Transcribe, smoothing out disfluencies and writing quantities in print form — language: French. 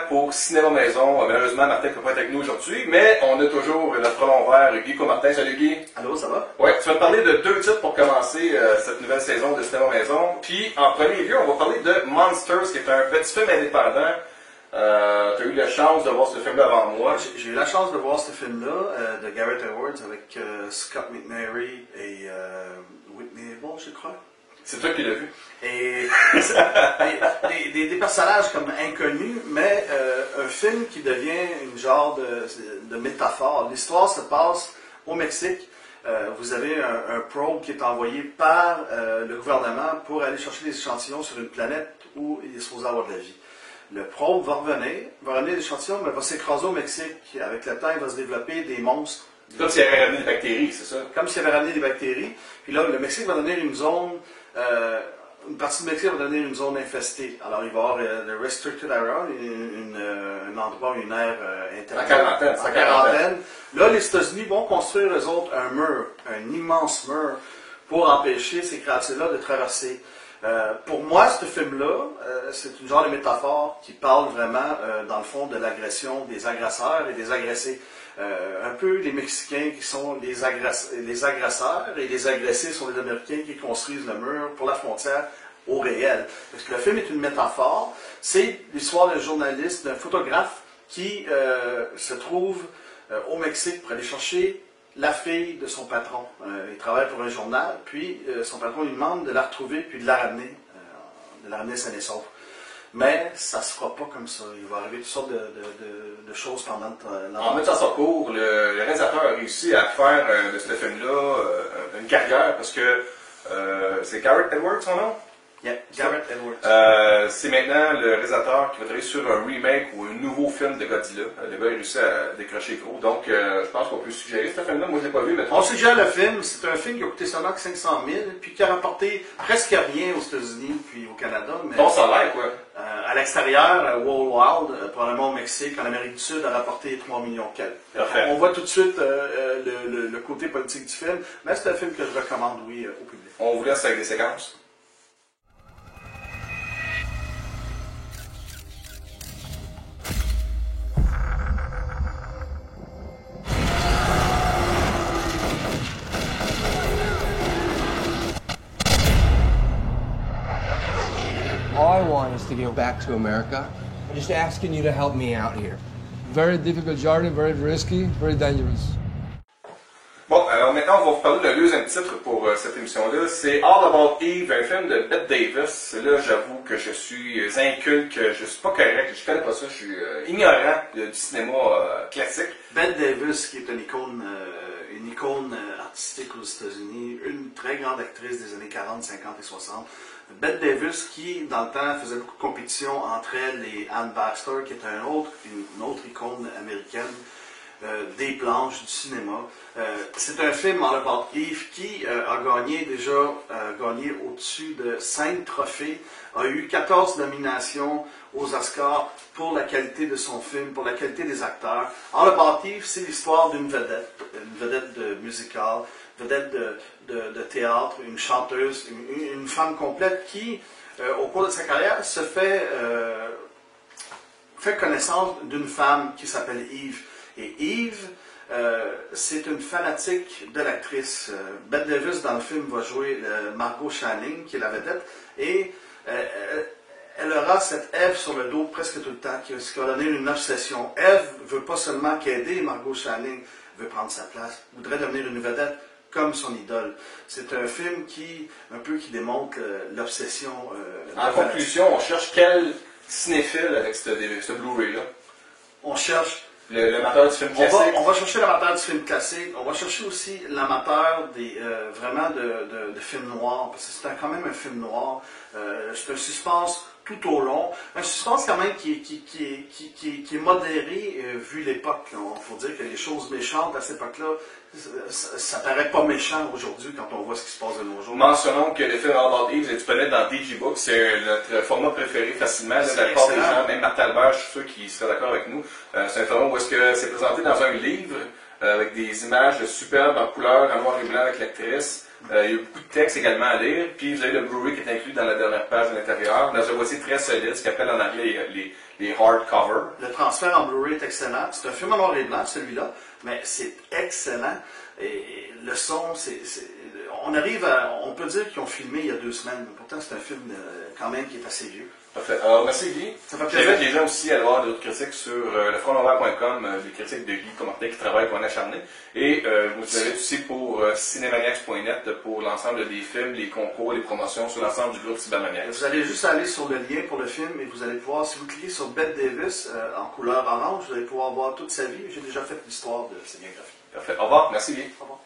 pour Cinéma Maison. Malheureusement, Martin ne peut pas être avec nous aujourd'hui, mais on a toujours notre frelon vert, Guy Comartin. Salut Guy. Allô, ça va? Ouais, tu vas me parler de 2 titres pour commencer cette nouvelle saison de Cinéma Maison. Puis, en premier lieu, on va parler de Monsters, qui est un petit film indépendant. Tu as eu la chance de voir ce film-là avant moi. J'ai eu la chance de voir ce film-là de Gareth Edwards avec Scott McNairy et Whitney Able, je crois. C'est toi qui l'as vu. Et des personnages comme inconnus, mais un film qui devient une genre de métaphore. L'histoire se passe au Mexique. Vous avez un probe qui est envoyé par le gouvernement pour aller chercher des échantillons sur une planète où il est supposé avoir de la vie. Le probe va ramener l'échantillon, mais va s'écraser au Mexique. Avec le temps, il va se développer des monstres. Comme s'il avait ramené des bactéries, c'est ça? Comme s'il avait ramené des bactéries. Puis là, le Mexique va devenir une zone... une partie du Mexique va devenir une zone infestée. Alors, il va y avoir le Restricted Area, un endroit, une aire interdite. En quarantaine. Là, les États-Unis vont construire, eux autres, un mur, un immense mur, pour empêcher ces créatures-là de traverser. Pour moi, ce film-là, c'est une genre de métaphore qui parle vraiment, dans le fond, de l'agression des agresseurs et des agressés. Un peu les Mexicains qui sont les agresseurs et les agressés sont les Américains qui construisent le mur pour la frontière au réel. Parce que le film est une métaphore. C'est l'histoire d'un journaliste, d'un photographe qui se trouve au Mexique pour aller chercher la fille de son patron. Il travaille pour un journal, puis son patron lui demande de la retrouver puis de la ramener saine et sauve. Mais ça se fera pas comme ça. Il va arriver toutes sortes de choses pendant En mettant ça court, le réalisateur a réussi à faire de ce film-là une carrière parce que c'est Gareth Edwards son nom? Yeah, Gareth Edwards. C'est maintenant le réalisateur qui va travailler sur un remake ou un nouveau film de Godzilla. Le gars a réussi à décrocher gros. Donc, je pense qu'on peut suggérer ce film-là. Moi, je ne l'ai pas vu. Mais on suggère le film. C'est un film qui a coûté seulement 500 000 puis qui a rapporté presque rien aux États-Unis puis au Canada. Mais bon salaire, quoi. À l'extérieur, World Wild, probablement au Mexique, en Amérique du Sud, a rapporté 3 millions quelques. On voit tout de suite le côté politique du film. Mais c'est un film que je recommande, oui, au public. On vous laisse avec des séquences. All I want is to get back to America. I'm just asking you to help me out here. Very difficult journey, very risky, very dangerous. Bon, alors maintenant, on va vous parler d'un deuxième titre pour cette émission-là. C'est All About Eve, un film de Bette Davis. Là, j'avoue que je suis inculte, que je suis pas correct, je connais pas ça, je suis ignorant du cinéma classique. Bette Davis, qui est une icône artistique aux États-Unis, une très grande actrice des années 40, 50 et 60. Bette Davis, qui, dans le temps, faisait beaucoup de compétition entre elle et Anne Baxter, qui est une autre icône américaine des planches du cinéma. C'est un film, All About Eve, qui a gagné au-dessus de 5 trophées, a eu 14 nominations aux Oscars pour la qualité de son film, pour la qualité des acteurs. All About Eve, c'est l'histoire d'une vedette de musical, vedette de théâtre, une chanteuse, une femme complète qui, au cours de sa carrière, se fait connaissance d'une femme qui s'appelle Eve. Et Eve, c'est une fanatique de l'actrice. Bette Davis, dans le film, va jouer Margot Channing, qui est la vedette, et elle aura cette Eve sur le dos presque tout le temps, qui va donner une obsession. Eve ne veut pas seulement qu'aider Margot Channing, veut prendre sa place, voudrait devenir une vedette comme son idole. C'est un film qui démontre l'obsession. En conclusion, on cherche quel cinéphile avec ce Blu-ray-là? On cherche l'amateur du film classique. On va chercher l'amateur du film classique. On va chercher aussi l'amateur vraiment de films noirs, parce que c'est quand même un film noir. C'est un suspense tout au long. Un suspense quand même qui est modéré vu l'époque. Il faut dire que les choses méchantes à cette époque-là, ça paraît pas méchant aujourd'hui quand on voit ce qui se passe de nos jours. Mentionnons que le film All About Eve est disponible dans Digibooks. C'est notre format préféré facilement. La plupart des gens, même Marthe Albert, je suis sûr qu'il serait d'accord avec nous. C'est un format où est-ce que c'est présenté dans un livre avec des images superbes en couleur, en noir et blanc avec l'actrice. Il y a beaucoup de textes également à lire. Puis vous avez le Blu-ray qui est inclus dans la dernière page à l'intérieur. Dans un boîtier très solide, ce qu'on appelle en anglais les hardcover. Le transfert en Blu-ray est excellent. C'est un film en noir et blanc, celui-là, mais c'est excellent. Et le son, on peut dire qu'ils ont filmé il y a 2 semaines. Pourtant, c'est un film quand même qui est assez vieux. Parfait. Alors, merci Guy. Ça fait plaisir. J'invite les gens aussi à aller voir d'autres critiques sur lefrontonvert.com, des critiques de Guy Comartin qui travaille pour un acharné. Et vous avez aussi pour cinemaniacs.net pour l'ensemble des films, les concours, les promotions sur l'ensemble du groupe Cybermaniacs. Vous allez juste aller sur le lien pour le film et vous allez pouvoir, si vous cliquez sur Bette Davis en couleur orange, vous allez pouvoir voir toute sa vie. J'ai déjà fait l'histoire de sa biographie. Parfait. Au revoir. Merci Guy. Au revoir.